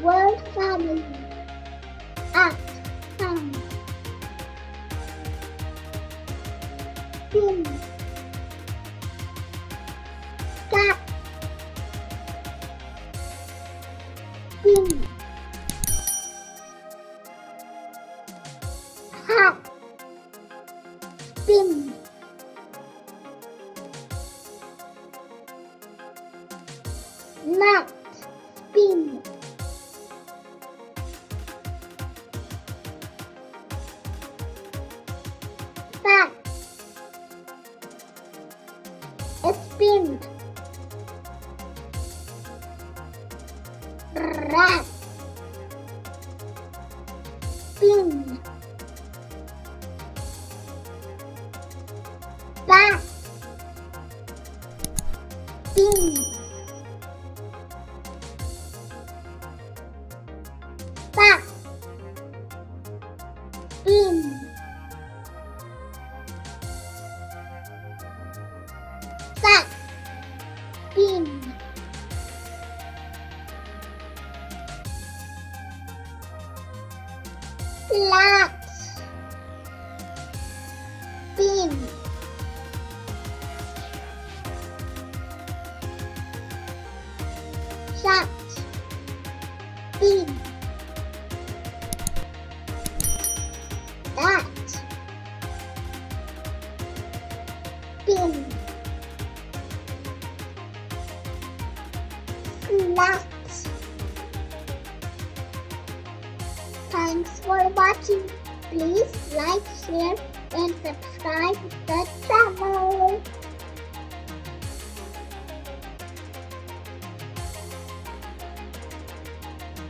Word family. Act, sound. Pin. Cat. Pin. Hat. Pin. Nut. Spin. Bat. Spin. Rat. Spin. Bat. Spin. Bat. Spin. Cat. Spin. Flat. Spin. Shut. Spin. That. Spin. Flat. Thanks for watching. Please like, share and subscribe the channel.